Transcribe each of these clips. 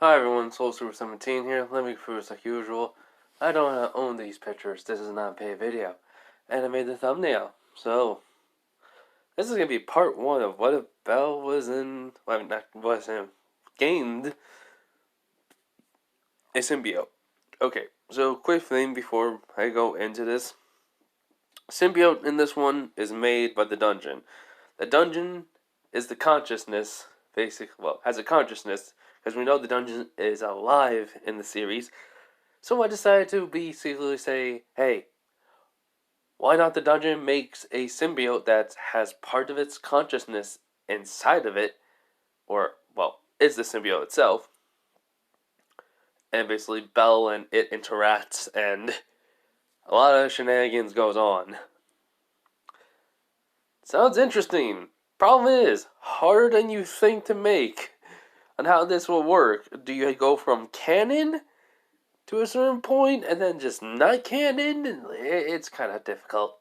Hi everyone, SoulSuper17 here. Let me prove like usual. I don't own these pictures. This is not a paid video. And I made the thumbnail. So, this is going to be part 1 of what if Belle was in... Well, not was in... Gained a symbiote. Okay, so quick thing before I go into this. Symbiote in this one is made by the dungeon. The dungeon is the consciousness, basically, well, has a consciousness, because we know the dungeon is alive in the series. So I decided to basically say, hey, why not the dungeon makes a symbiote that has part of its consciousness inside of it, or, well, is the symbiote itself, and basically Belle and it interacts, and a lot of shenanigans goes on. Sounds interesting. Problem is, harder than you think to make. On how this will work. Do you go from canon to a certain point and then just not canon? It's kind of difficult.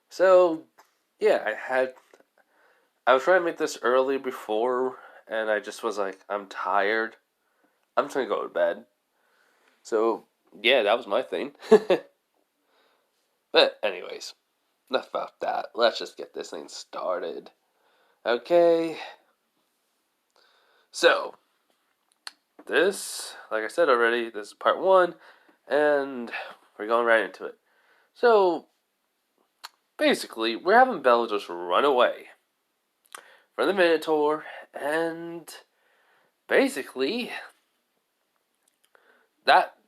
So, yeah, I was trying to make this early before, and I just was like, I'm tired. I'm just gonna go to bed. So, yeah, that was my thing. But, anyways, enough about that. Let's just get this thing started. Okay. So, this, like I said already, this is part 1, and we're going right into it. So, basically, we're having Belle just run away from the Minotaur, and basically, that,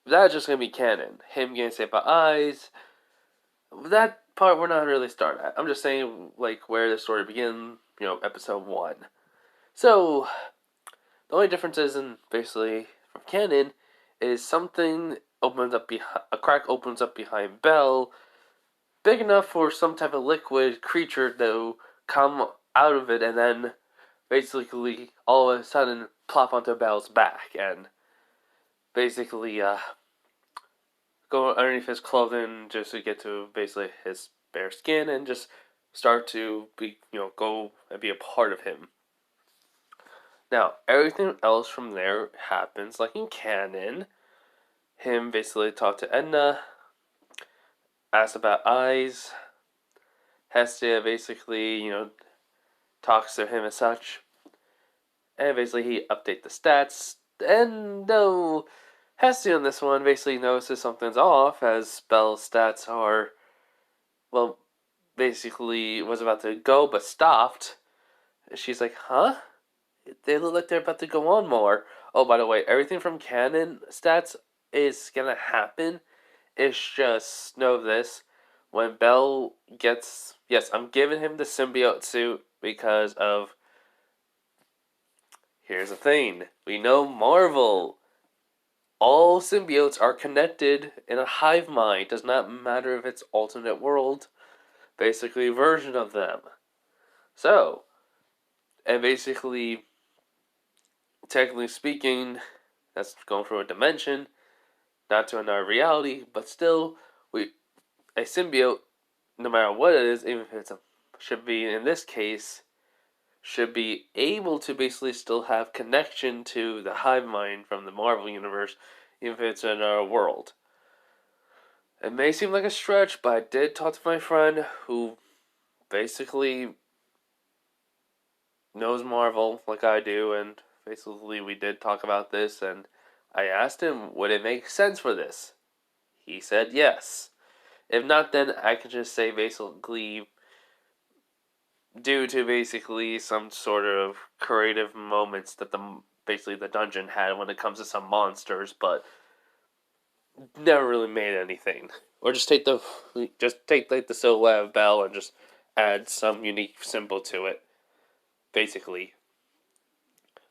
that's just gonna be canon. Him getting saved by eyes. That part we're not really starting at. I'm just saying, like, where the story begins, episode 1. So, the only difference is in, basically, from canon, is something opens up a crack opens up behind Belle, big enough for some type of liquid creature to come out of it and then basically all of a sudden plop onto Belle's back and basically go underneath his clothing just to get to basically his bare skin and just start to be go and be a part of him. Now everything else from there happens like in canon. Him basically talk to Edna, ask about eyes. Hestia basically talks to him and such. And basically he update the stats. And no, Hestia on this one basically notices something's off as Belle's stats are, well, basically was about to go but stopped. She's like, huh? They look like they're about to go on more. Oh, by the way, everything from canon stats is gonna happen. It's just, know this. When Belle gets... Yes, I'm giving him the symbiote suit because of... Here's the thing. We know Marvel. All symbiotes are connected in a hive mind. Does not matter if it's alternate world. Basically, a version of them. So, and basically, technically speaking, that's going through a dimension, not to another reality, but still, a symbiote, no matter what it is, even if it's should be in this case, should be able to basically still have connection to the hive mind from the Marvel universe, even if it's in our world. It may seem like a stretch, but I did talk to my friend who basically knows Marvel like I do, and basically we did talk about this, and I asked him, would it make sense for this? He said yes. If not, then I can just say basically due to basically some sort of creative moments that basically the dungeon had when it comes to some monsters, but never really made anything. Or just take like the silhouette of Belle and just add some unique symbol to it, basically.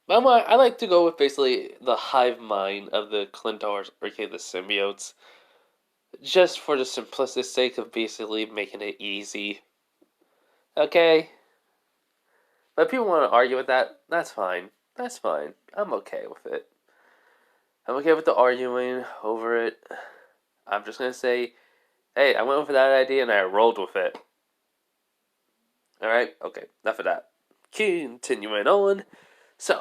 But I like to go with basically the hive mind of the Clintors, aka the symbiotes, just for the simplistic sake of basically making it easy. Okay? But if people want to argue with that, that's fine. That's fine. I'm okay with it. I'm okay with the arguing over it. I'm just gonna say, hey, I went with that idea and I rolled with it. Alright? Okay, enough of that. continuing on. So,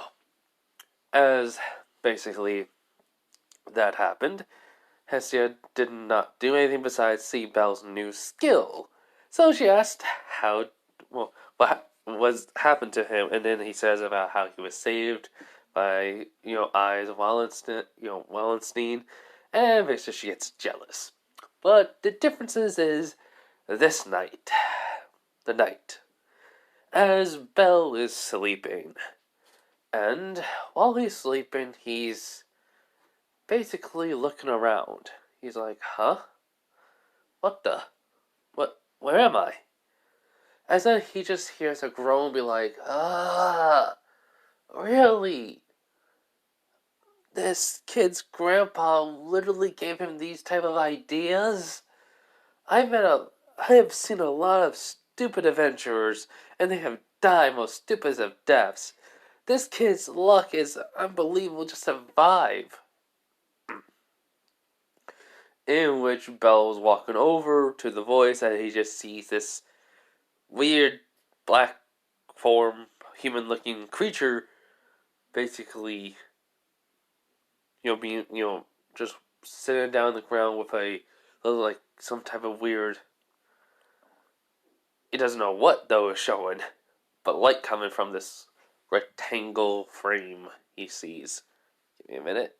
as basically that happened, Hestia did not do anything besides see Belle's new skill. So she asked what was happened to him, and then he says about how he was saved by Eyes of Wallenstein, and basically she gets jealous. But the differences is this night, the night, as Belle is sleeping, and while he's sleeping, he's basically looking around. He's like, huh? What the? Where am I? As then he just hears a groan be like, really? This kid's grandpa literally gave him these type of ideas? I have seen a lot of stupid adventurers, and they have died most stupid of deaths. This kid's luck is unbelievable to survive. In which Belle's walking over to the voice, and he just sees this weird black form, human-looking creature, basically, being, just sitting down on the ground with a little, like, some type of weird. He doesn't know what though is showing, but light coming from this rectangle frame he sees. Give me a minute.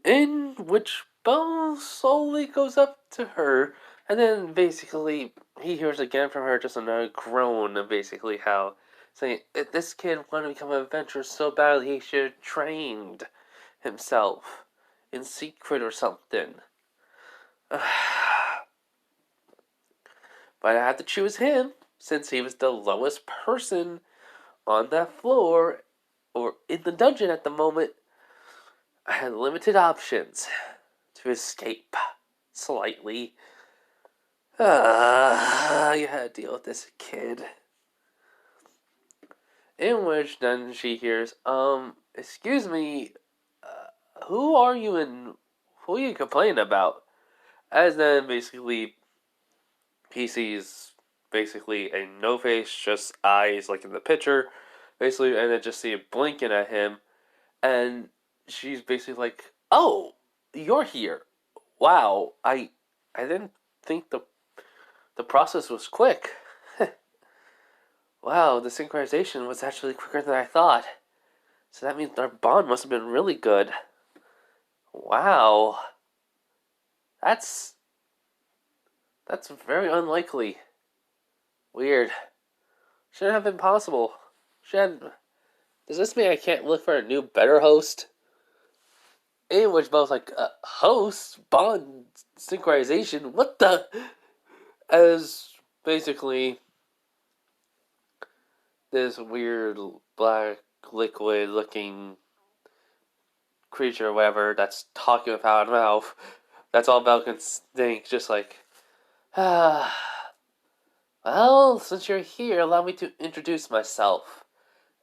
In which Belle slowly goes up to her, and then basically he hears again from her just another groan of basically how saying this kid wanted to become an adventurer so badly he should have trained himself in secret or something. But I had to choose him since he was the lowest person on that floor or in the dungeon at the moment. I had limited options to escape slightly. You had to deal with this kid. In which then she hears, excuse me, who are you and who are you complaining about? As then basically he sees basically a no face, just eyes like in the picture, basically, and then just see it blinking at him, and she's basically like, "Oh, you're here! Wow, I didn't think the process was quick. Wow, the synchronization was actually quicker than I thought. So that means our bond must have been really good. Wow, that's very unlikely. Weird. Shouldn't have been possible. Shouldn't. Does this mean I can't look for a new, better host?" In which both like, host? Bond synchronization? What the? As basically this weird black liquid looking creature or whatever that's talking without a mouth. That's all Belle can think, just like, well, since you're here, allow me to introduce myself.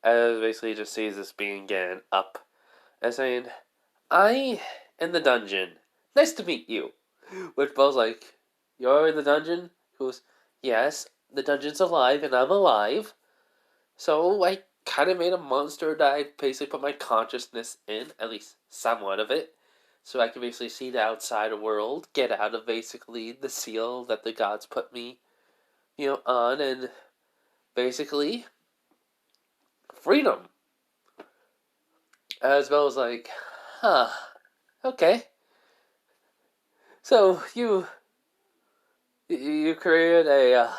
As basically just sees this being getting up and saying, I am the dungeon. Nice to meet you. Which Belle's like, you're in the dungeon? He goes, yes, the dungeon's alive and I'm alive. So I kind of made a monster that I basically put my consciousness in, at least somewhat of it. So I can basically see the outside world, get out of basically the seal that the gods put me, on, and basically freedom. As well as like, huh, okay. So you created a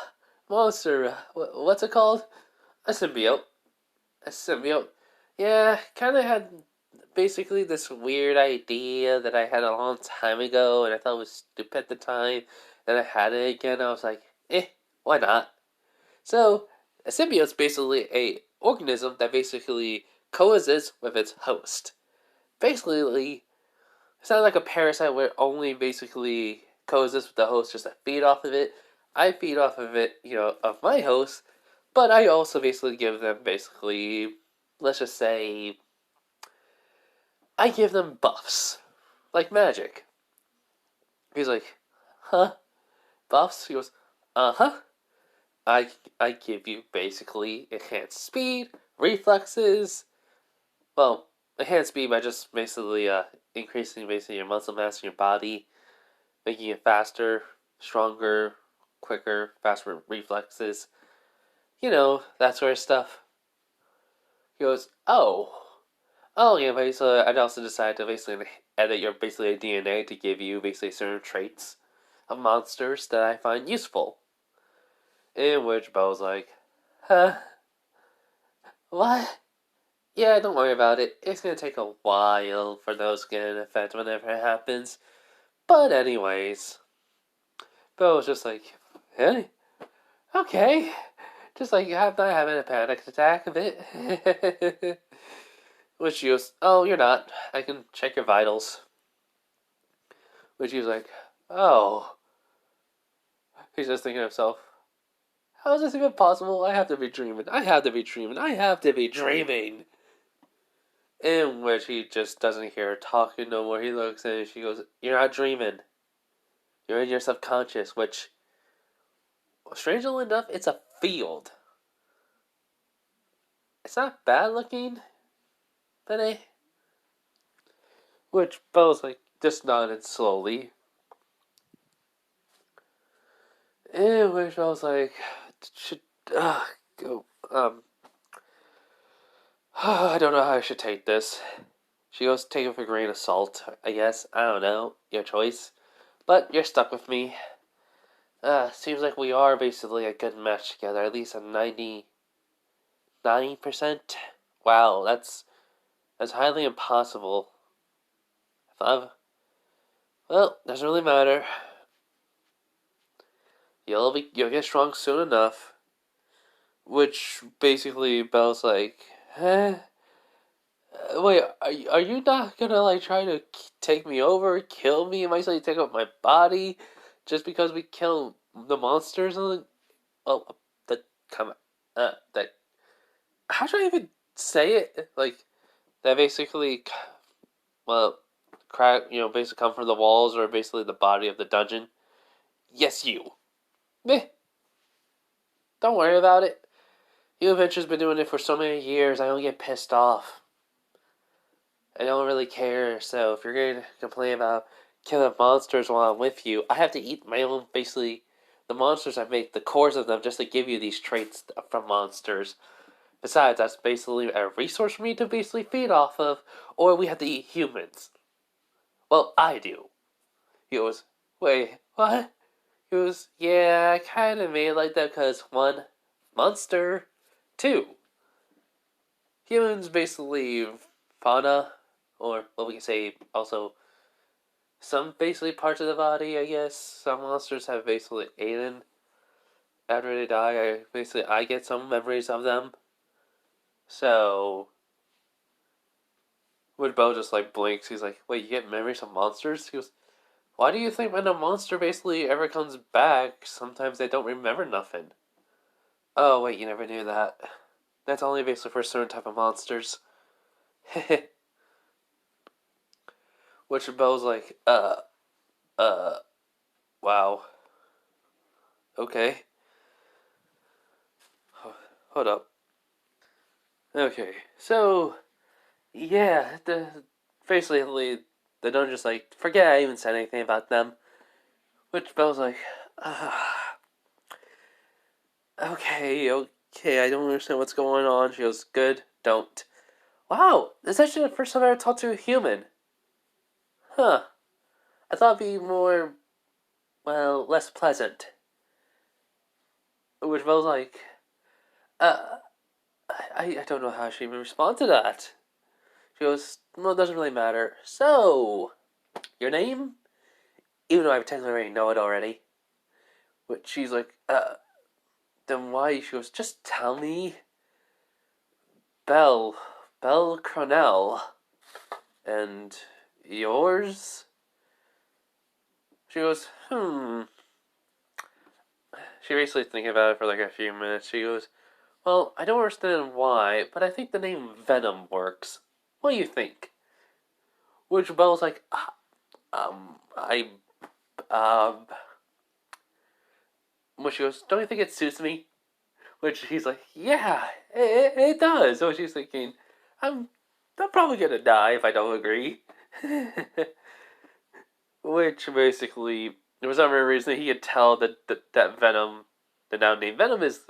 monster. What's it called? A symbiote. A symbiote. Yeah, kind of had basically this weird idea that I had a long time ago, and I thought it was stupid at the time. Then I had it again. I was like, why not? So a symbiote's basically a organism that basically coexists with its host. Basically, it's not like a parasite where it only basically coexists with the host just to feed off of it. I feed off of it, of my host, but I also basically give them basically, let's just say, I give them buffs. Like magic. He's like, huh? Buffs? He goes, uh-huh. I give you basically enhanced speed, reflexes. Well, enhanced speed by just basically increasing basically your muscle mass in your body, making it faster, stronger, quicker, faster reflexes. You know, that sort of stuff. He goes, oh yeah, basically I'd also decided to basically edit your basically DNA to give you basically certain traits of monsters that I find useful. In which Bo's like, huh? What? Yeah, don't worry about it. It's gonna take a while for those to get an effect whenever it happens. But anyways, Bo was just like, hey, okay. Just like I'm not having a panic attack of it. Which she goes, oh, you're not. I can check your vitals. Which he was like, oh. He's just thinking to himself, how is this even possible? I have to be dreaming. I have to be dreaming. I have to be dreaming. In which he just doesn't hear her talking no more. He looks and she goes, you're not dreaming. You're in your subconscious, which, strangely enough, it's a field. It's not bad looking, but which Bo's like, just nodded slowly. In which I was like, should, go, I don't know how I should take this. She goes, take it with a grain of salt, I guess. I don't know. Your choice. But you're stuck with me. Seems like we are basically a good match together. At least a 99%. Wow, that's highly impossible. Well, doesn't really matter. You'll get strong soon enough. Which basically Belle's like, huh? Wait, are you not gonna like try to take me over, kill me, and basically take up my body, just because we kill the monsters? And oh, that come, that how should I even say it? Like that basically, well, crack, basically come from the walls or basically the body of the dungeon. Yes, you. Meh. Don't worry about it. You Adventure's been doing it for so many years. I don't get pissed off. I don't really care. So if you're going to complain about killing monsters while I'm with you, I have to eat my own, basically, the monsters I make, the cores of them, just to give you these traits from monsters. Besides, that's basically a resource for me to basically feed off of, or we have to eat humans. Well, I do. He goes, wait, what? He goes, yeah, I kind of made it like that because, one, monster, two, humans basically fauna, or what we can say also some basically parts of the body, I guess. Some monsters have basically eaten after they die. I get some memories of them. So when Bo just like blinks, he's like, wait, you get memories of monsters? He goes, why do you think when a monster basically ever comes back, sometimes they don't remember nothing? Oh wait, you never knew that. That's only basically for certain type of monsters. Which Bo's like, wow. Okay. Hold up. Okay, so yeah, basically the dungeon's like, forget I even said anything about them. Which Belle's like, okay, I don't understand what's going on. She goes, good, don't. Wow, this is actually the first time I ever talked to a human. Huh. I thought it'd be more, well, less pleasant. Which Belle's like, uh, I don't know how she even respond to that. She goes, well, it doesn't really matter. So, your name? Even though I technically already know it already. But she's like, then why? She goes, just tell me. Belle. Belle Cronell. And yours? She goes, She basically thinking about it for like a few minutes. She goes, well, I don't understand why, but I think the name Venom works. What do you think? Which Belle's like, I, um... Well, she goes, don't you think it suits me? Which he's like, yeah, it does. So she's thinking, I'm, I'm probably gonna die if I don't agree. Which basically, for some reason, he could tell that Venom, the now named Venom, is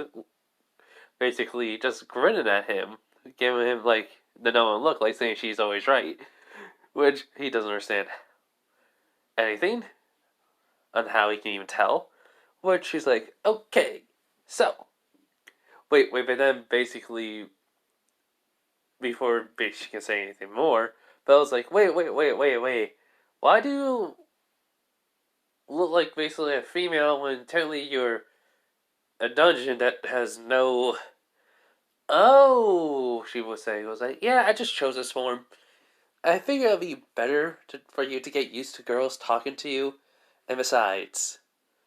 basically just grinning at him, giving him like the knowing look, like saying she's always right. Which he doesn't understand anything on how he can even tell. Which she's like, okay, so wait, but then basically before she can say anything more, Belle's like, wait. Why do you look like basically a female when technically you're a dungeon that has no. Oh, she was saying, was like, yeah, I just chose this form. I figure it'd be better for you to get used to girls talking to you. And besides,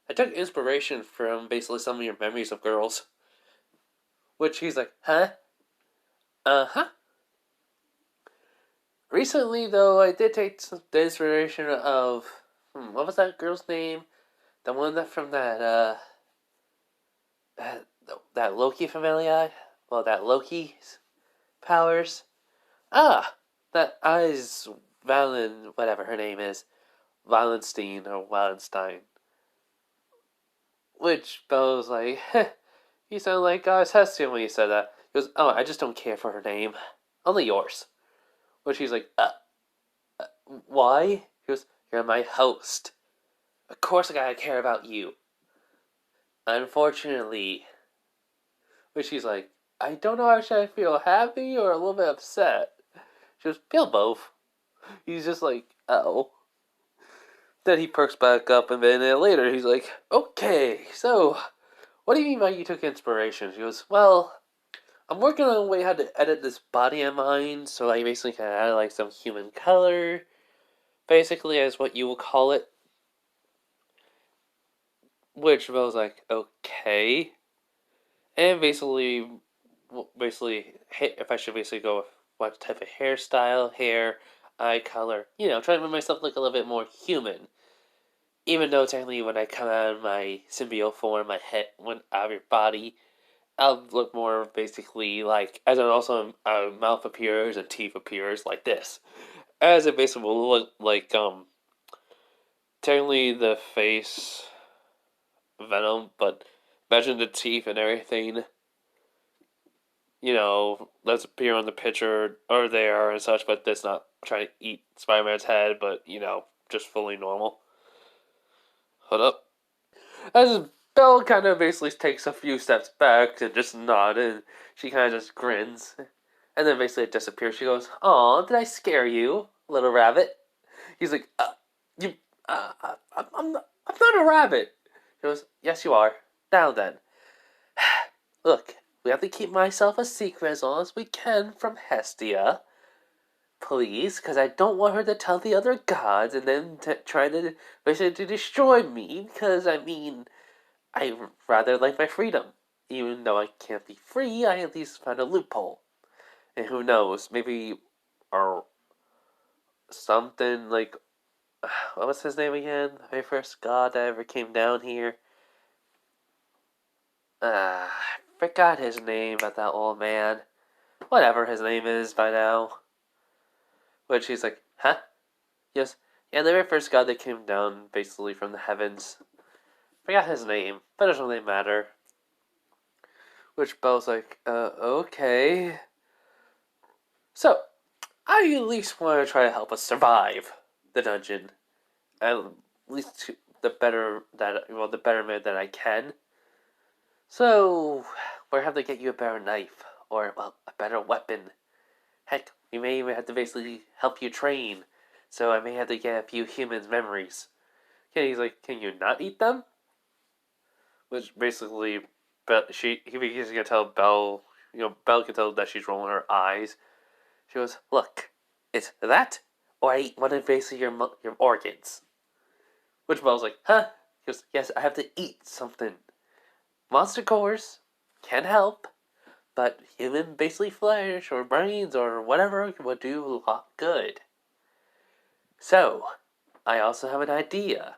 I took inspiration from basically some of your memories of girls. Which he's like, huh? Uh huh. Recently, though, I did take the inspiration of. What was that girl's name? The one that from that Loki familia? Well, that Loki's powers. Ah! That Eyes Valen, whatever her name is. Wallenstein or Wallenstein. Which Belle was like, heh, you sound like Goddess Hestia when you said that. He goes, oh, I just don't care for her name. Only yours. Which he's like, why? He goes, you're my host. Of course I gotta care about you. Unfortunately. Which he's like, I don't know if I should feel happy or a little bit upset. She goes, feel both. He's just like, oh. Then he perks back up, and then later he's like, okay, so, what do you mean by you took inspiration? She goes, well, I'm working on a way how to edit this body of mine, so I basically can add like some human color, basically as what you will call it. Which I was like, okay. And basically, if I should basically go with what type of hairstyle, hair, eye color, trying to make myself look a little bit more human. Even though technically when I come out of my symbiote form, my head went out of your body, I'll look more basically like, as in also mouth appears and teeth appears like this. As it basically will look like, technically the face Venom, but imagine the teeth and everything, let's appear on the picture or there and such, but that's not trying to eat Spider-Man's head, but, just fully normal. Hold up. As Belle kind of basically takes a few steps back and just nods, and she kind of just grins. And then basically it disappears. She goes, "Aw, did I scare you, little rabbit?" He's like, you, I'm not a rabbit." She goes, "Yes, you are. Now then. Look, we have to keep myself a secret as long as we can from Hestia. Please, because I don't want her to tell the other gods and then try to basically to destroy me, because, I rather like my freedom. Even though I can't be free, I at least found a loophole. And who knows, maybe or something like what was his name again? The very first god that ever came down here. I forgot his name, but that old man. Whatever his name is by now. Which he's like, huh? Yes. Yeah, the very first god that came down basically from the heavens. Forgot his name, but it doesn't really matter. Which Belle's like, okay. So, I at least want to try to help us survive the dungeon. At least the betterment that I can. So, we're have to get you a better knife, or, well, a better weapon. Heck, we may even have to basically help you train. So I may have to get a few humans' memories. Okay, he's like, can you not eat them? Which basically, he's gonna tell Belle, Belle can tell that she's rolling her eyes. She goes, look, it's that, or I eat one of basically your organs. Which Belle's like, huh? He goes, yes, I have to eat something. Monster cores can help, but human basically flesh or brains or whatever would do a lot good. So, I also have an idea.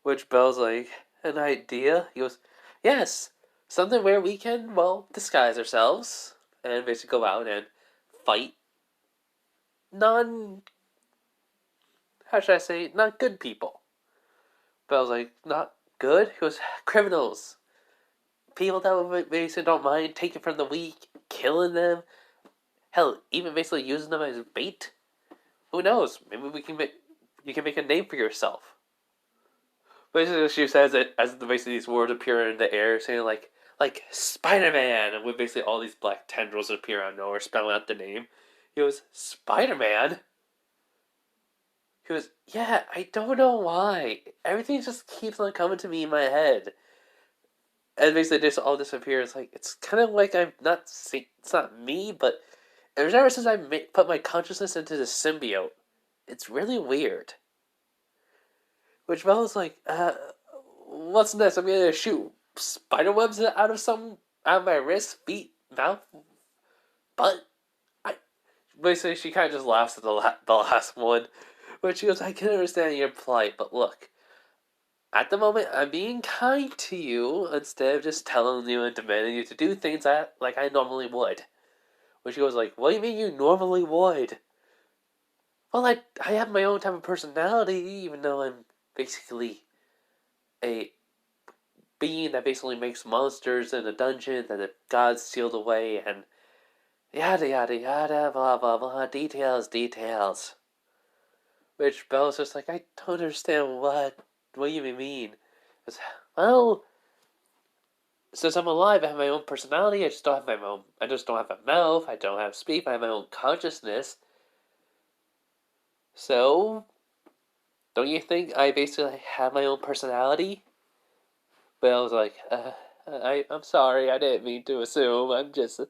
Which Belle's like, an idea? He goes, yes, something where we can, well, disguise ourselves and basically go out and fight non, how should I say, not good people. But I was like, not good? He was criminals. People that basically don't mind taking from the weak, killing them. Hell, even basically using them as bait. Who knows? Maybe you can make a name for yourself. Basically, she says it as basically these words appear in the air, saying like Spider-Man, and with basically all these black tendrils appear out of nowhere, spelling out the name. He goes, Spider-Man? He goes, yeah, I don't know why. Everything just keeps on coming to me in my head. And basically just all disappears. Like, it's kind of like I'm not it's not me, but ever since I put my consciousness into the symbiote, it's really weird. Which Mel was like, what's next? I'm gonna shoot spider webs out of my wrist, feet, mouth, butt. I basically she kind of just laughs at the last one, but she goes, I can understand your plight, but look, at the moment I'm being kind to you instead of just telling you and demanding you to do things that like I normally would. When she goes like, what do you mean you normally would? Well, I have my own type of personality, even though I'm basically a being that basically makes monsters in a dungeon that the gods sealed away, and yada yada yada, blah blah blah, details. Which Bella's just like, I don't understand what you mean. It's, well, since I'm alive, I have my own personality. I just don't have a mouth. I don't have speech. I have my own consciousness. So, don't you think I basically have my own personality? Bella's like, I'm sorry. I didn't mean to assume. I'm just.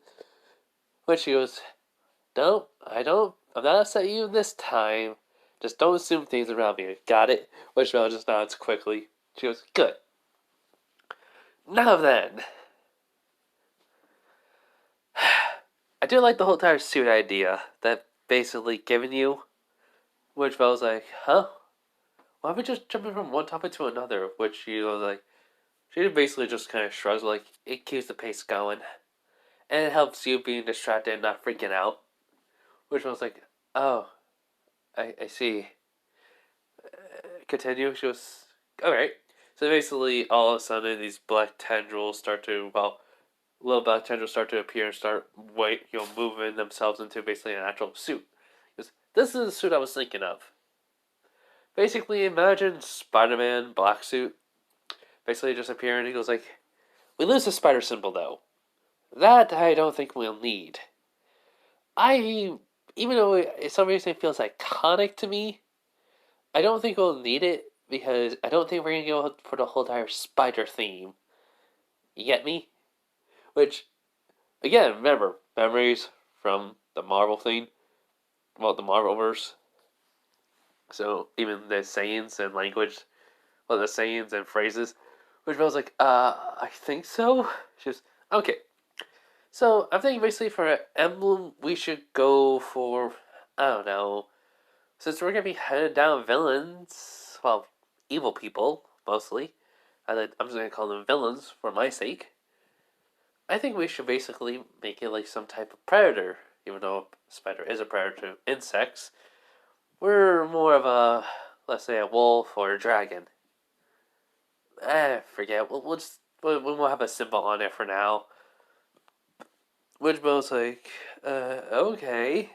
When she goes, no, I don't. I'm not upset at you this time. Just don't assume things around me. Got it? Which Bella just nods quickly. She goes, good. Now then. I do like the whole entire suit idea that basically given you. Which Bella's like, huh? Why are we just jumping from one topic to another? Which she was like, she basically just kind of shrugs, like, it keeps the pace going. And it helps you being distracted and not freaking out. Which I was like, oh, I see. Continue. She was alright. So basically, all of a sudden, these black tendrils start to little black tendrils start to appear and start moving themselves into basically an actual suit. Because this is the suit I was thinking of. Basically, imagine Spider-Man black suit. Basically, just appearing. He goes like, "We lose the spider symbol though. That I don't think we'll need. I even though some reason it feels iconic to me, I don't think we'll need it because I don't think we're gonna go for the whole entire spider theme. You get me? Which, again, remember memories from the Marvel thing, well, the Marvelverse. So even the sayings and language, well, the sayings and phrases, which I was like, I think so. She was okay. So I'm thinking basically for an emblem, we should go for I don't know. Since we're gonna be headed down villains, well, evil people mostly. I'm just gonna call them villains for my sake. I think we should basically make it like some type of predator, even though a spider is a predator to insects. We're more of a, let's say, a wolf or a dragon. Forget. We'll have a symbol on it for now. Which Bo's like, okay.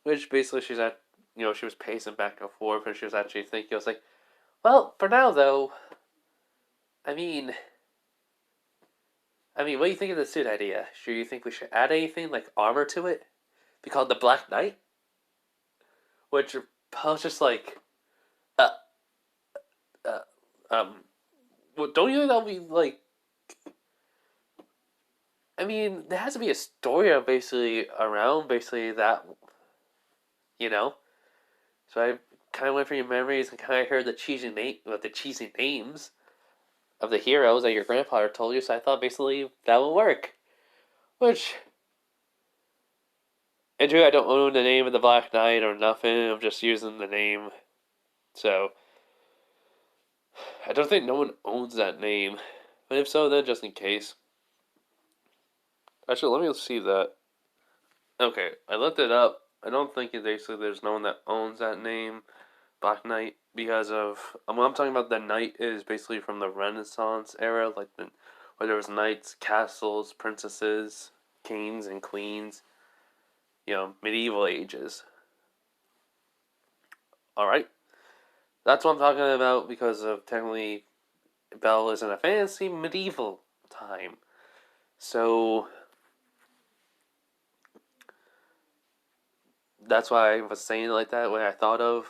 Which basically she was pacing back and forth and she was actually thinking, I was like, well, for now though, I mean, what do you think of the suit idea? Do you think we should add anything like armor to it? Be called the Black Knight? Which I was just like, uh, uh, well, don't you think that'll be like? I mean, there has to be a story around basically that, you know. So I kind of went through your memories and kind of heard the cheesy names of the heroes that your grandfather told you. So I thought basically that would work. Which, and true, I don't own the name of the Black Knight or nothing. I'm just using the name. So I don't think no one owns that name. But if so, then just in case. Actually, let me see that. Okay, I looked it up. I don't think there's no one that owns that name, Black Knight, because of when I'm talking about the knight is basically from the Renaissance era, where there was knights, castles, princesses, kings, and queens. Medieval ages. All right, that's what I'm talking about because of technically Belle is in a fantasy medieval time. So that's why I was saying it like that when I thought of.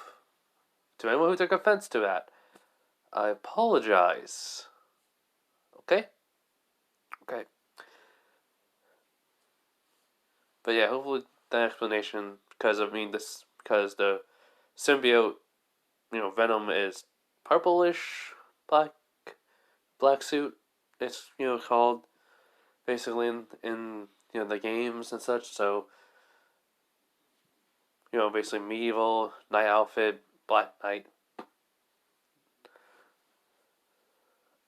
To anyone who took offense to that, I apologize. Okay? Okay. But yeah, hopefully that explanation, because the symbiote, Venom is purplish, black, black suit. It's, called basically in the games and such. So, basically medieval, night outfit, black knight.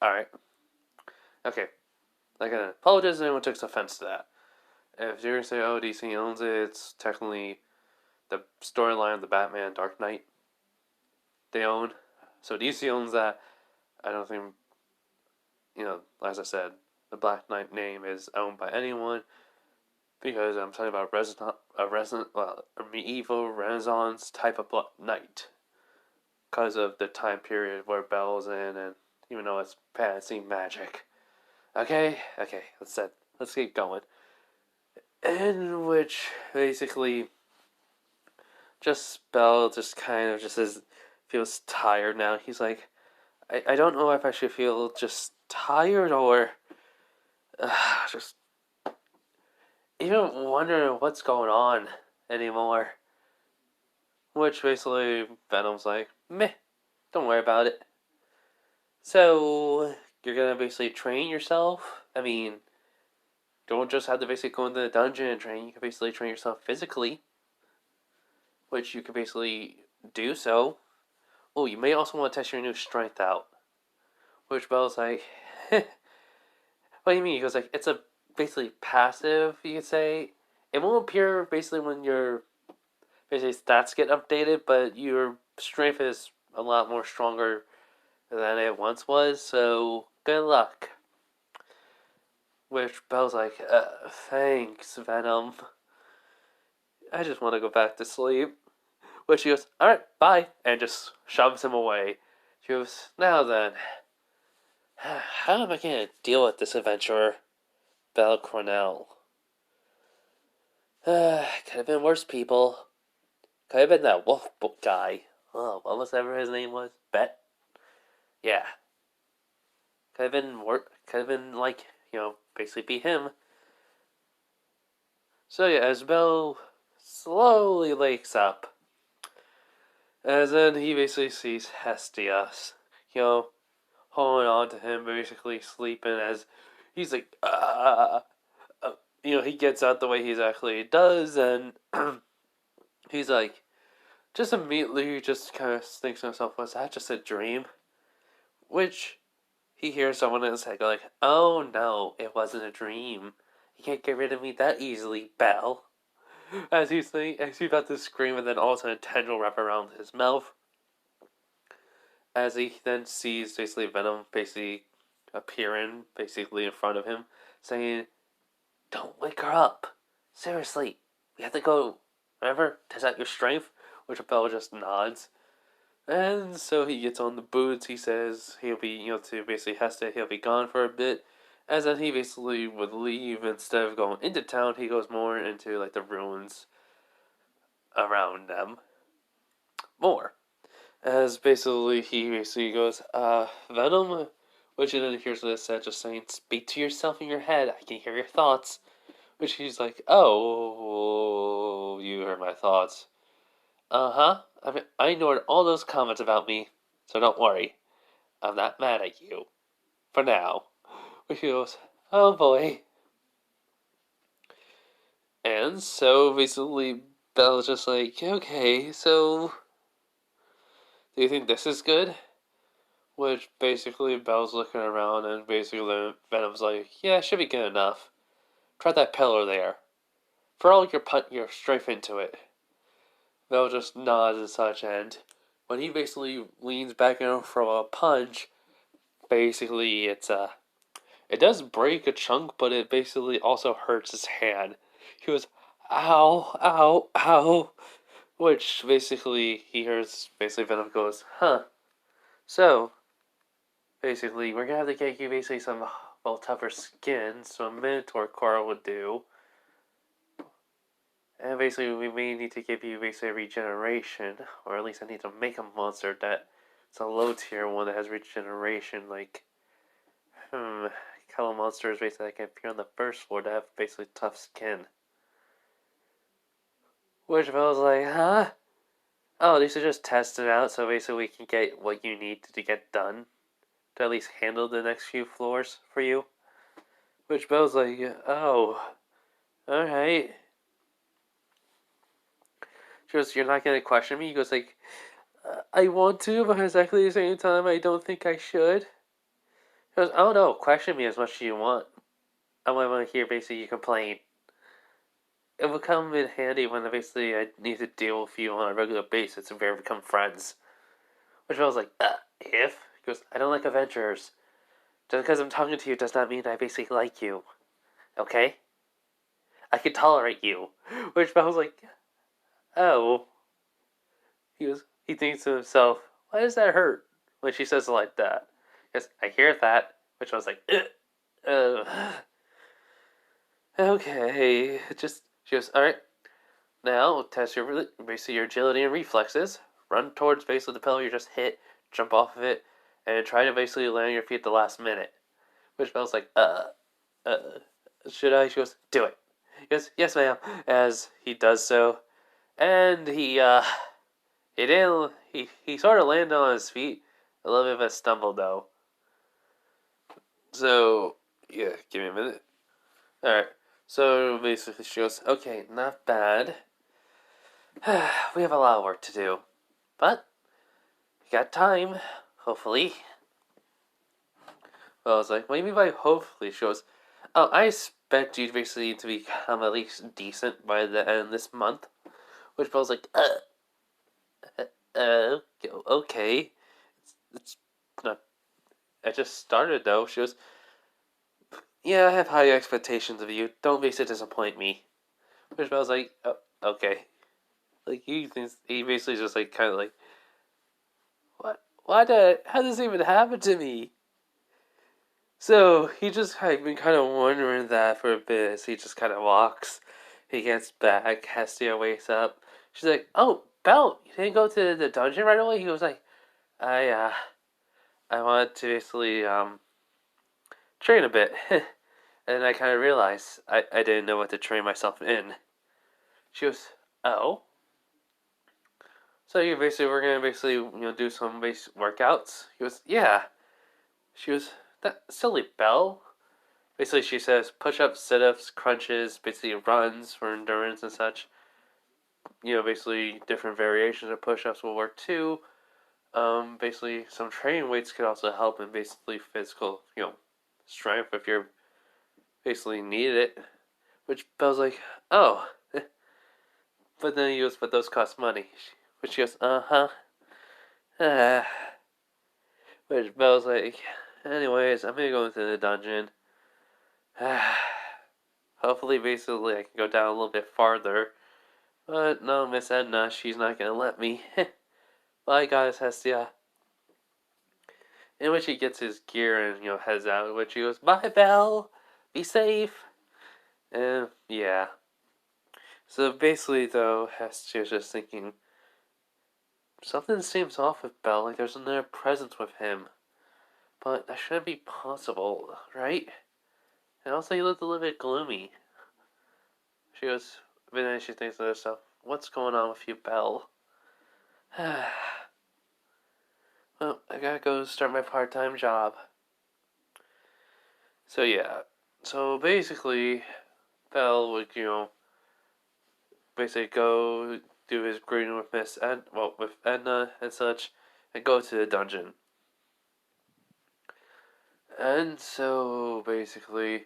Alright. Okay. Like, I apologize if anyone took offense to that. If you're gonna say, oh, DC owns it, it's technically the storyline of the Batman Dark Knight they own. So DC owns that. I don't think, as I said, the Black Knight name is owned by anyone because I'm talking about a medieval Renaissance type of knight because of the time period where Belle's in, and even though it's fantasy magic. Okay, let's keep going. In which basically Belle just kind of feels tired now. He's like, I don't know if I should feel just tired or just even wondering what's going on anymore. Which basically Venom's like, meh, don't worry about it. So you're gonna basically train yourself. I mean, don't just have to basically go into the dungeon and train. You can basically train yourself physically, which you can basically do so. Oh, you may also want to test your new strength out. Which Belle's like, what do you mean? He goes like, it's a basically passive, you could say. It won't appear basically when your basically stats get updated, but your strength is a lot more stronger than it once was, so good luck. Which Belle's like, thanks, Venom. I just want to go back to sleep. Which she goes, alright, bye, and just shoves him away. She goes, now then, how am I going to deal with this adventurer, Belle Cornell? Could have been worse people. Could have been that wolf guy. Oh, what was ever his name was? Bet? Yeah. Could have been Could have been like, basically be him. So yeah, as Belle slowly wakes up, as then he basically sees Hestias, holding on to him, basically sleeping as he's like, he gets out the way he actually does, and he's like, just immediately just kind of thinks to himself, was that just a dream? Which he hears someone in his head go like, oh no, it wasn't a dream. You can't get rid of me that easily, Belle. As he's about to scream, and then all of a sudden a tendril wrap around his mouth. As he then sees basically Venom basically appearing basically in front of him, saying, don't wake her up. Seriously, we have to go. Remember, test out your strength? Which Belle just nods. And so he gets on the boots. He says he'll be, to basically Hesta, he'll be gone for a bit. As then he basically would leave instead of going into town. He goes more into like the ruins around them. More. As basically he basically goes, Venom, which then hears what it said, just saying, speak to yourself in your head. I can hear your thoughts. Which he's like, oh, you heard my thoughts. Uh-huh. I ignored all those comments about me, so don't worry. I'm not mad at you. For now. Which he goes, oh boy. And so basically Belle's just like, okay, so do you think this is good? Which basically Belle's looking around and basically Venom's like, yeah, it should be good enough. Try that pillar there. Throw all your strength into it. Belle just nods and such, and when he basically leans back in for a punch, basically it does break a chunk, but it basically also hurts his hand. He goes, ow, ow, ow. Which basically he hears basically Venom goes, huh. So basically we're gonna have to get you basically some tougher skin, so a Minotaur coral would do. And basically we may need to give you basically a regeneration, or at least I need to make a monster that's a low tier one that has regeneration, like couple monsters basically that can appear on the first floor that have basically tough skin. Which I was like, huh? Oh, these are just tested out, so basically we can get what you need to get done to at least handle the next few floors for you. Which Bell's like, oh, alright. She goes, you're not gonna question me? He goes like, I want to, but exactly the same time I don't think I should. He goes, oh no, question me as much as you want. I want to hear basically you complain. It will come in handy when basically I need to deal with you on a regular basis if we ever become friends. Which I was like, if? He goes, I don't like adventurers. Just because I'm talking to you does not mean I basically like you. Okay? I can tolerate you. Which I was like, oh. He thinks to himself, why does that hurt? When she says it like that. Because I hear that. Which I was like, okay. She goes, alright. Now, test basically your agility and reflexes. Run towards basically the pillar you just hit, jump off of it, and try to basically land on your feet at the last minute. Which Belle's like, uh, should I? She goes, do it. He goes, yes, ma'am. As he does so, and he sort of landed on his feet. A little bit of a stumble though. So yeah, give me a minute. All right. So basically, she goes, okay, not bad. We have a lot of work to do, but we got time. Hopefully. Well, I was like, what do you mean by hopefully? She goes, oh, I expect you basically to become at least decent by the end of this month. Which I was like, okay. It's not. I just started though. She goes, yeah, I have high expectations of you. Don't basically disappoint me. Which I was like, oh, okay. Like he basically just like kind of like, what? How does this even happen to me? So he just had been kind of wondering that for a bit as he just kind of walks. He gets back. Hestia wakes up. She's like, "Oh, Belle, you didn't go to the dungeon right away?" He was like, I wanted to basically train a bit." And I kind of realized I didn't know what to train myself in." She goes, "Oh, so we're gonna basically do some base workouts?" He goes, "Yeah." She goes, "That silly Belle." Basically, she says push-ups, sit-ups, crunches, basically runs for endurance and such. Basically different variations of push-ups will work too. Basically, some training weights could also help in basically physical, strength if you're basically needed it. Which Belle's like, oh, but then he goes, but those cost money. Which she goes, uh-huh. Which Belle's like, anyways, I'm gonna go into the dungeon. Hopefully, basically, I can go down a little bit farther. But no, Miss Edna, she's not gonna let me. Bye, guys, Hestia. In which he gets his gear and heads out. In which he goes, "Bye, Belle. Be safe." And yeah. So basically, though, Hestia's just thinking something seems off with Belle. Like there's another presence with him, but that shouldn't be possible, right? And also, he looked a little bit gloomy. She goes, but then she thinks to herself, "What's going on with you, Belle?" Well, I gotta go start my part-time job. So yeah. So basically, Belle would, basically go do his greeting with with Edna and such, and go to the dungeon. And so basically,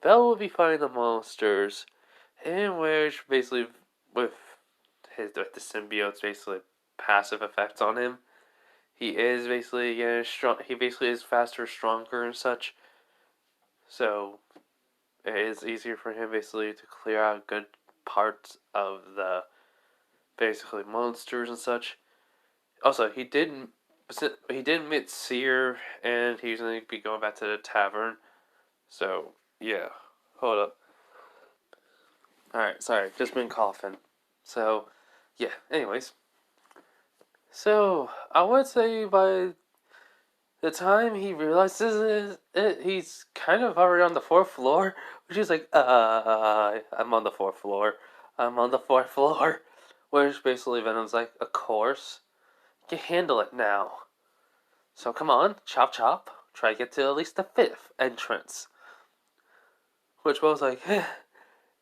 Bell will be fighting the monsters, in which basically with with the symbiotes basically passive effects on him, he is basically getting strong. He basically is faster, stronger, and such. So it is easier for him basically to clear out good parts of the basically monsters and such. Also, he did meet Seer, and he's gonna be going back to the tavern. So yeah, hold up. All right, sorry, just been coughing. So yeah. Anyways, so I would say by the time he realizes it, he's kind of already on the fourth floor, which is like, I'm on the fourth floor. I'm on the fourth floor. Which basically Venom's like, of course, you can handle it now. So come on, chop chop. Try to get to at least the fifth entrance. Which was like,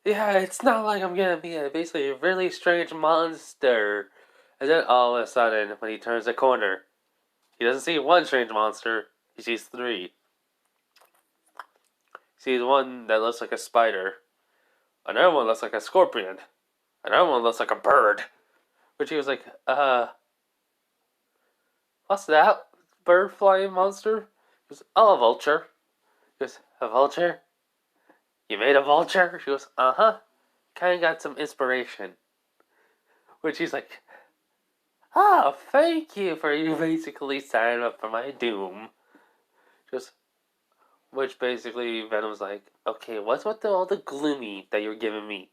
yeah, it's not like I'm gonna be basically a really strange monster. And then all of a sudden, when he turns the corner, he doesn't see one strange monster, he sees three. He sees one that looks like a spider, another one looks like a scorpion, another one looks like a bird. Which he was like, what's that bird flying monster? He goes, oh, a vulture. He goes, a vulture? You made a vulture? She goes, uh huh. Kinda got some inspiration. Which he's like, oh, thank you for you basically signing up for my doom. Just, which basically Venom's like, okay, what's with all the gloomy that you're giving me?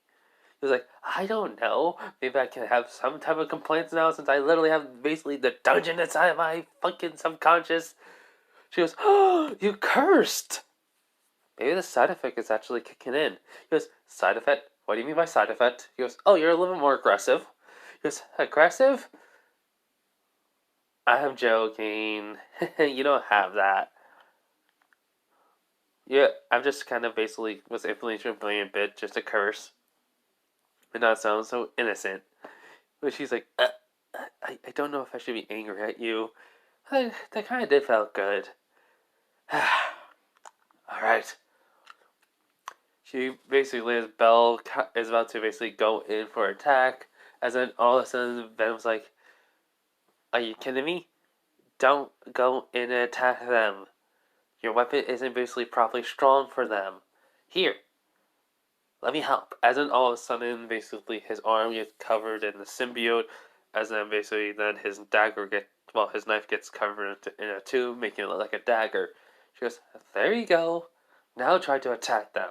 He was like, I don't know. Maybe I can have some type of complaints now since I literally have basically the dungeon inside my fucking subconscious. She goes, oh, you cursed. Maybe the side effect is actually kicking in. He goes, side effect? What do you mean by side effect? He goes, oh, you're a little bit more aggressive. He goes, aggressive? I'm joking. You don't have that. Yeah, I'm just kind of basically was influencing a brilliant bit just a curse. And not sound so innocent. But she's like, I don't know if I should be angry at you. That kind of did felt good. Alright. She basically, as Belle is about to basically go in for attack, as then all of a sudden Venom's like, are you kidding me? Don't go in and attack them. Your weapon isn't basically properly strong for them. Here, let me help. As in all of a sudden, basically his arm gets covered in the symbiote, as then basically then his his knife gets covered in a tube, making it look like a dagger. She goes, there you go. Now try to attack them.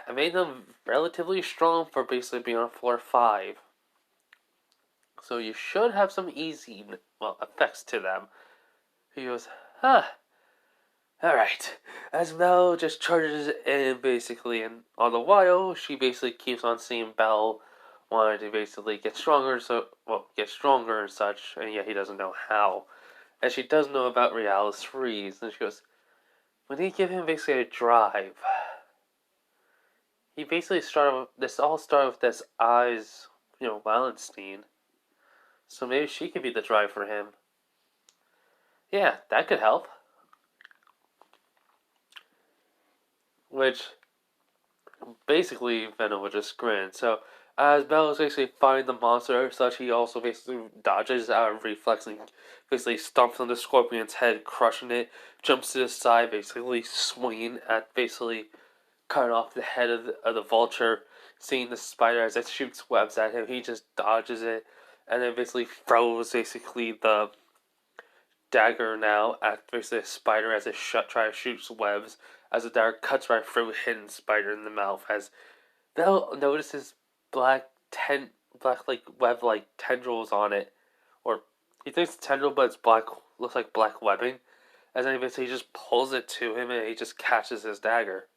I made them relatively strong for basically being on floor 5. So you should have some easy, effects to them. He goes, alright. As Belle just charges in basically, and all the while, she basically keeps on seeing Belle wanting to basically get stronger, get stronger and such, and yet he doesn't know how. And she does know about Realis Freeze, and she goes, we need to give him basically a drive. He basically all started with this eyes, Wallenstein. So maybe she could be the drive for him. Yeah, that could help. Which, basically, Venom would just grin. So, as Bell is basically fighting the monster or such, he also basically dodges out of reflex and basically stomps on the scorpion's head, crushing it, jumps to the side, basically swinging at basically cutting off the head of the vulture, seeing the spider as it shoots webs at him. He just dodges it, and then basically throws basically the dagger now at basically a spider as it try to shoot webs, as the dagger cuts right through hidden spider in the mouth. As Bell notices black like web like tendrils on it, or he thinks it's tendril, but it's black, looks like black webbing. As then basically he just pulls it to him and he just catches his dagger.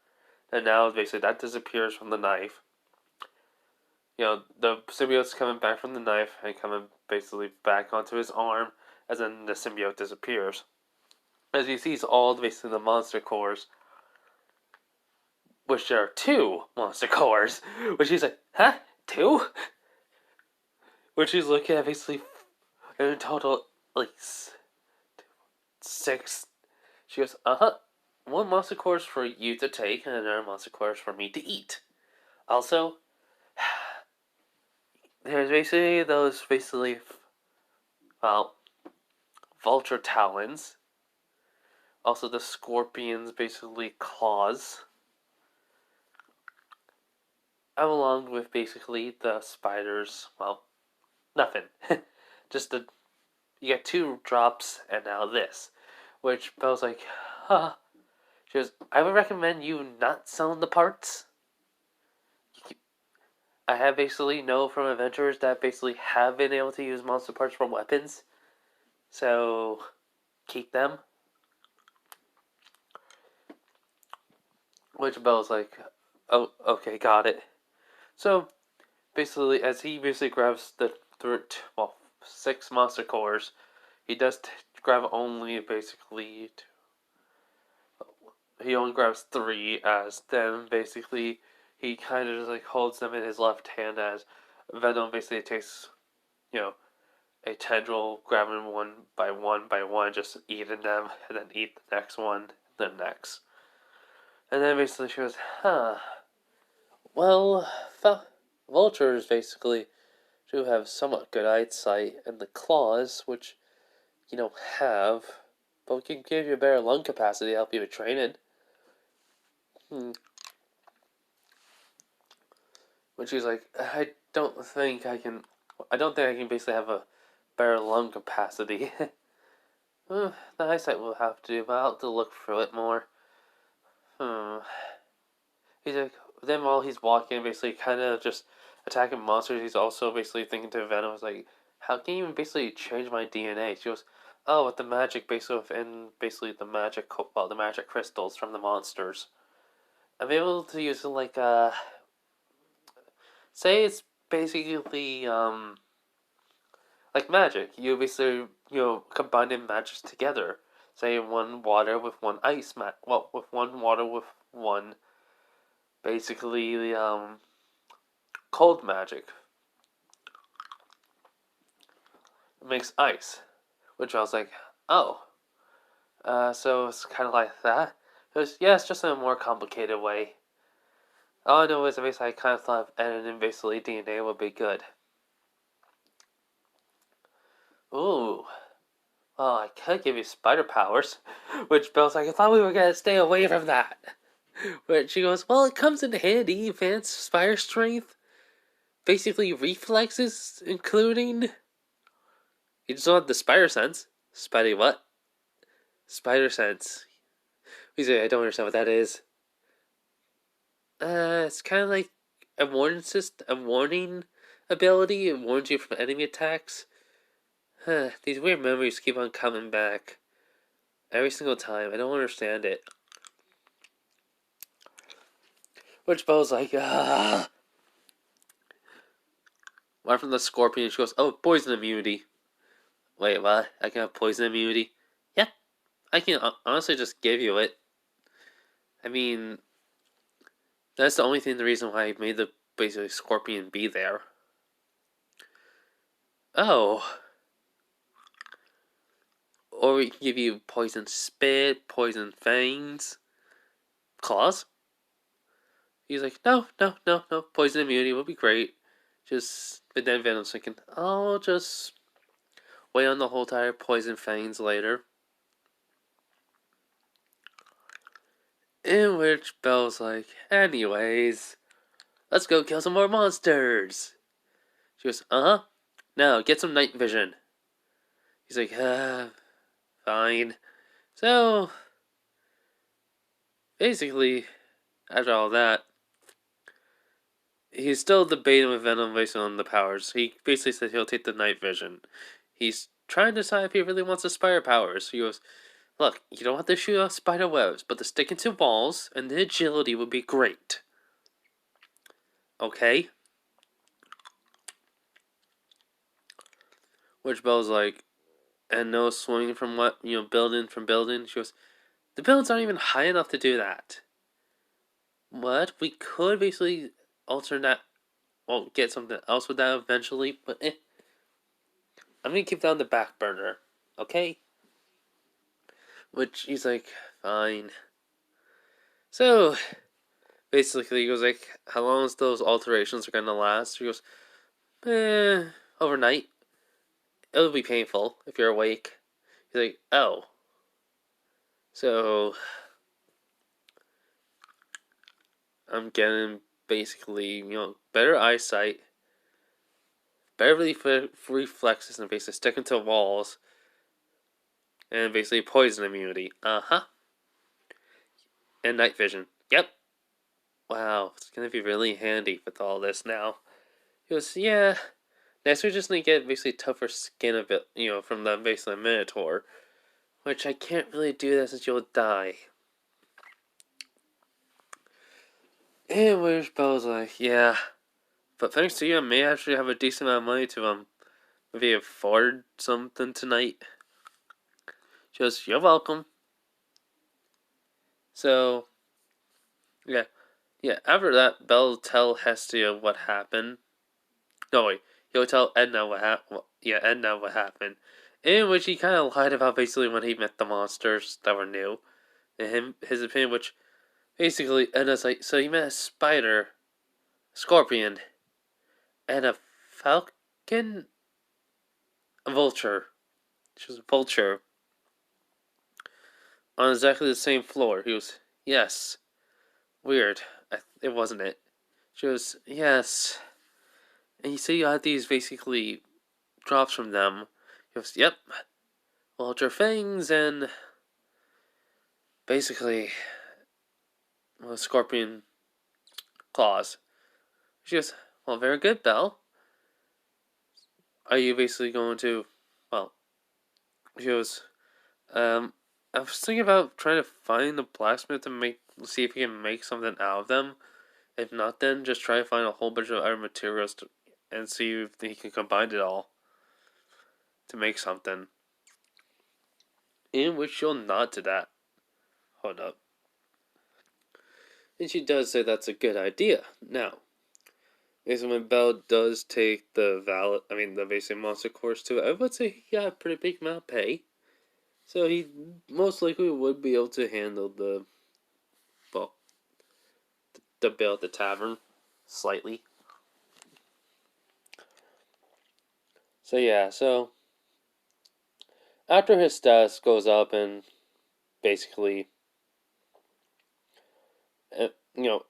And now basically that disappears from the knife. The symbiote's coming back from the knife and coming basically back onto his arm, as then the symbiote disappears. As he sees all basically the monster cores, which there are 2 monster cores, which he's like, huh? 2? Which he's looking at basically in total like 6 She goes, uh-huh. One monster course for you to take and another monster course for me to eat. Also, there's basically, well, vulture talons. Also, the scorpion's basically claws. Along with basically the spiders, well, nothing. Just you get 2 drops and now this. Which Belle's like, huh. She goes, I would recommend you not selling the parts. I have basically know from adventurers that basically have been able to use monster parts for weapons. So, keep them. Which Belle's like, oh, okay, got it. So, basically, as he basically grabs the 6 monster cores, he does grab only basically he only grabs 3 as then basically he kind of just like holds them in his left hand as Venom basically takes, you know, a tendril, grabbing one by one, just eating them, and then eat the next one, then next. And then basically she goes, huh, well, vultures basically do have somewhat good eyesight, and the claws, which you don't have, but we can give you a better lung capacity to help you with training. When she's like, I don't think I can. I don't think I can basically have a better lung capacity. The eyesight will have to do, but I'll have to look through it more. Hmm. He's like, then while he's walking, basically kind of just attacking monsters, he's also basically thinking to Venom, was like, how can you basically change my DNA? She goes, oh, with the magic basically within basically the the magic crystals from the monsters. I'm able to use it like, say it's basically, like magic. You basically, combining magics together. Say one water with one ice, with one water with one, basically, cold magic. It makes ice. Which I was like, oh. So it's kind of like that. It was, yeah, it's just in a more complicated way. All I know is basically I kind of thought editing basically DNA would be good. Ooh. Well, I could give you spider powers. Which Bill's like, I thought we were going to stay away from that. But she goes, well, it comes in handy. Advanced spider strength. Basically reflexes, including... You just don't have the spider sense. Spidey what? Spider sense. He's like, I don't understand what that is. It's kind of like a warning ability. It warns you from enemy attacks. These weird memories keep on coming back. Every single time. I don't understand it. Which Bo's like, ah. One from the scorpion, she goes, oh, poison immunity. Wait, what? I can have poison immunity? Yeah, I can honestly just give you it. I mean, that's the only thing, the reason why I made the basically scorpion be there. Oh. Or we can give you poison spit, poison fangs, claws. He's like, no, no, no, no. Poison immunity would be great. But then Venom's thinking, I'll just wait on the whole entire poison fangs later. In which Belle's like, anyways, let's go kill some more monsters. She goes, uh-huh. Now, get some night vision. He's like, fine. So, basically, after all that, he's still debating with Venom based on the powers. He basically said he'll take the night vision. He's trying to decide if he really wants the spider powers. He goes, look, you don't have to shoot off spider webs, but the sticking to walls and the agility would be great. Okay? Which Belle's like, and no swinging from building from building. She goes, the buildings aren't even high enough to do that. What? We could basically alter that, well, get something else with that eventually, but I'm gonna keep that on the back burner. Okay? which he's like, fine. So, basically, he goes like, how long is those alterations are gonna last? He goes, overnight. It'll be painful if you're awake. He's like, oh. So, I'm getting basically, better eyesight, better reflexes, and basically sticking to walls, and basically poison immunity. And night vision. Yep. Wow, it's gonna be really handy with all this now. He goes, yeah. Next, we just need to get basically tougher skin a bit, from the basically Minotaur. Which I can't really do that since you'll die. And Where's Bell's like, yeah. But thanks to you, I may actually have a decent amount of money to, maybe afford something tonight. She goes, you're welcome. So, yeah. Yeah, after that, Bell tell Hestia what happened. No, wait. He'll tell Edna what happened. Yeah, Edna what happened. In which he kind of lied about basically when he met the monsters that were new. And his opinion, which basically Edna's like, so you met a spider, scorpion, and a falcon? A vulture. She was a vulture. On exactly the same floor. He goes, yes. Weird. It wasn't it. She goes, yes. And you say you had these basically drops from them. He goes, yep. Vulture fangs and basically scorpion claws. She goes, well, very good, Belle. Are you basically going to, well, she goes, I was thinking about trying to find a blacksmith to see if he can make something out of them. If not, then just try to find a whole bunch of other materials and see if he can combine it all to make something. In which she'll nod to that. Hold up. And she does say that's a good idea. Now, basically when Belle does take the basic monster course too, I would say he got a pretty big amount of pay. So he most likely would be able to handle the bill at the tavern slightly. So yeah, so after his status goes up and basically, uh, you know,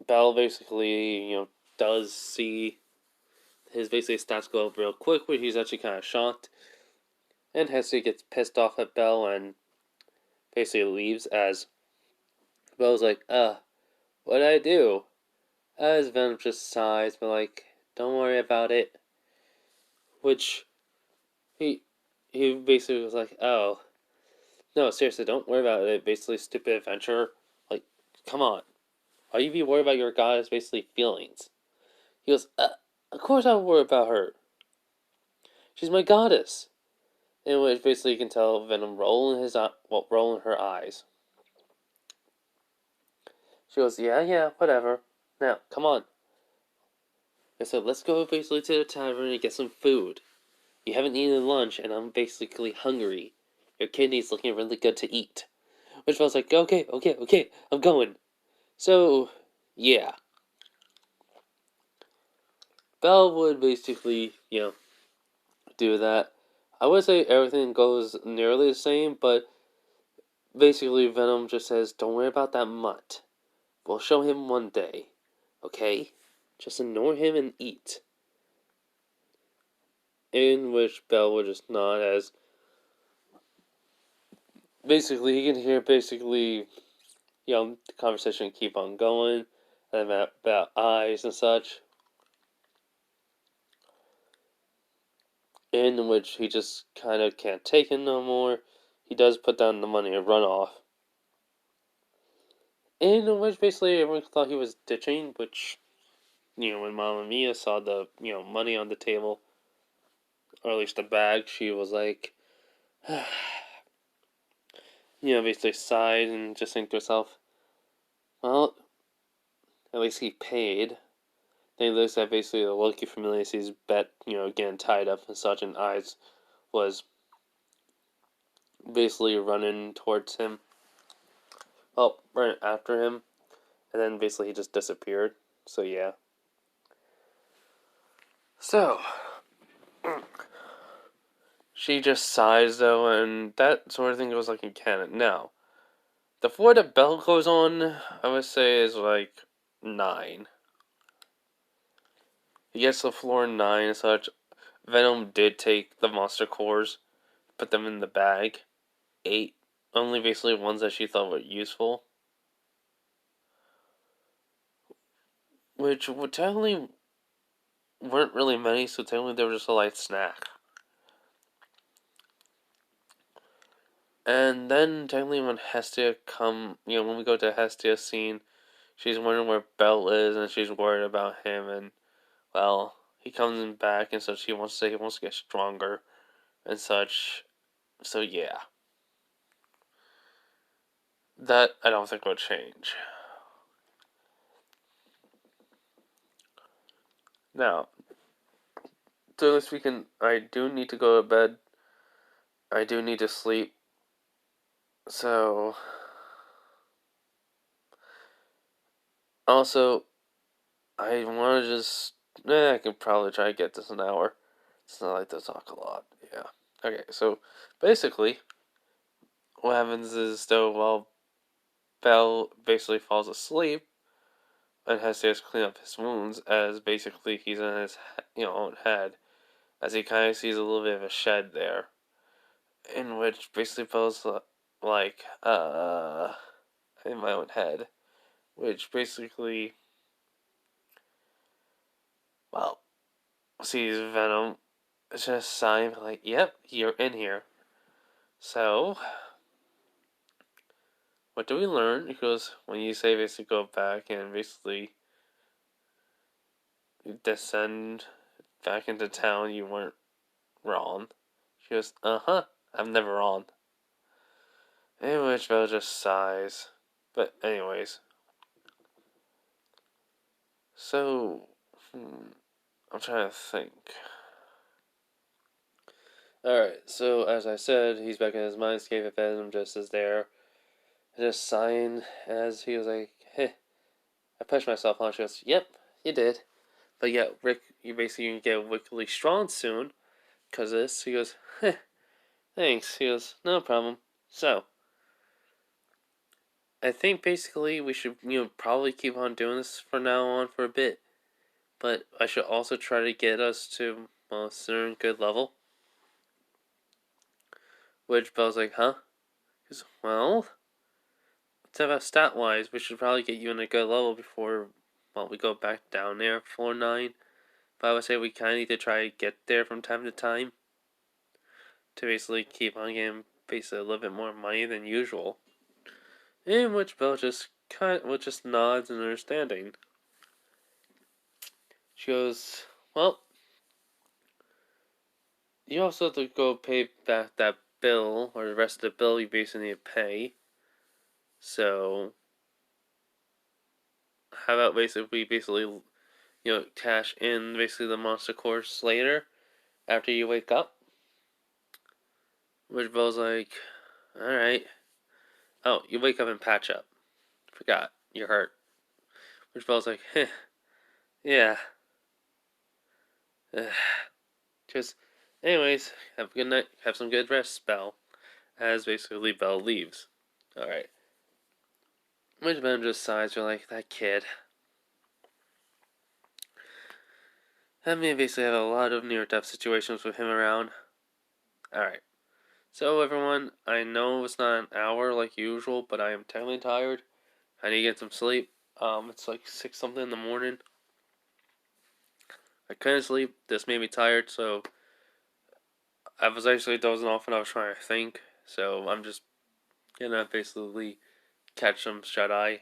Bell basically, does see his basically stats go up real quick, where he's actually kind of shocked. And Hesse gets pissed off at Bell and basically leaves as Bell's like, what did I do? As Venom just sighs, but like, don't worry about it. Which he basically was like, oh, no, seriously, don't worry about it. Basically, stupid adventure. Like, come on. Why you be worried about your goddess basically feelings? He goes, of course I would worry about her. She's my goddess. In which basically you can tell Venom rolling her eyes. She goes, yeah, whatever. Now, come on. And so let's go basically to the tavern and get some food. You haven't eaten lunch, and I'm basically hungry. Your kidney's looking really good to eat. Which I was like, okay, I'm going. So, yeah. Belle would basically, do that. I would say everything goes nearly the same, but basically Venom just says, don't worry about that mutt. We'll show him one day. Okay? Just ignore him and eat. In which Belle would just nod as basically he can hear the conversation keep on going and about eyes and such. In which he just kind of can't take it no more. He does put down the money and run off. In which basically everyone thought he was ditching, which, when Mamma Mia saw the, money on the table, or at least the bag, she was like, basically sighed and just think to herself, well, at least he paid. Then he looks at basically the Loki familiar, sees Bet, getting tied up and such, and eyes was basically running towards him. Well, right after him, and then basically he just disappeared. So yeah. So she just sighs though, and that sort of thing goes like in canon. Now, the floor that Bell goes on, I would say is like 9. He gets to floor 9 and such. Venom did take the monster cores, put them in the bag. 8, only basically ones that she thought were useful. Which would technically weren't really many, so technically they were just a light snack. And then technically when Hestia when we go to Hestia's scene, she's wondering where Bell is and she's worried about him and well, he comes back and so he wants to get stronger and such. So yeah. That I don't think will change. Now, so speaking, I do need to go to bed. I do need to sleep. So also I want to just. I can probably try to get this an hour. It's not like to talk a lot. Yeah. Okay, so basically, what happens is though, while Bell basically falls asleep and has to clean up his wounds, as basically he's in his own head, as he kind of sees a little bit of a shed there, in which basically Bell's like, in my own head, which basically, well, sees Venom just sighing like, "Yep, you're in here." So, what do we learn? Because when you say basically go back and basically descend back into town, you weren't wrong. She goes, I'm never wrong. In which Belle just sighs. But anyways, so I'm trying to think. Alright, so as I said, he's back in his mindscape. If Venom just is there, just sighing as he was like, "Hey, I pushed myself on." She goes, "Yep, you did." But yeah, Rick, you basically gonna get wickedly strong soon because of this. He goes, "Heh, thanks." He goes, "No problem." So, I think basically we should, probably keep on doing this for now on for a bit. But I should also try to get us to a certain good level. Which Bell's like, huh? He goes, well, it's about stat wise. We should probably get you in a good level before, we go back down there, floor 9. But I would say we kind of need to try to get there from time to time to basically keep on getting basically a little bit more money than usual. In which Belle just nods in understanding. She goes, well, you also have to go pay back that bill, or the rest of the bill you basically need to pay. So, how about we cash in basically the monster course later after you wake up? Which Belle's like, alright. Oh, you wake up and patch up. Forgot, you're hurt. Which Belle's like, yeah. Just, anyways, have a good night. Have some good rest, Belle. As basically Belle leaves. Alright. Which Ben just sighs, you're like, that kid. I mean, basically have a lot of near-death situations with him around. Alright. So, everyone, I know it's not an hour like usual, but I am terribly tired. I need to get some sleep. It's like 6 something in the morning. I couldn't sleep. This made me tired, so I was actually dozing off and I was trying to think. So, I'm just gonna basically catch some shut eye.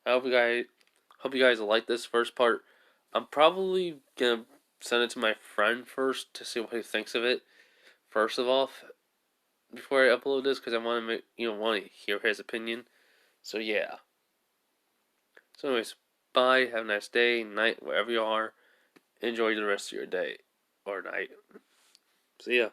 I hope you guys like this first part. I'm probably gonna send it to my friend first to see what he thinks of it. First of all, before I upload this, because I want to hear his opinion. So yeah. So anyways, bye. Have a nice day, night, wherever you are. Enjoy the rest of your day or night. See ya.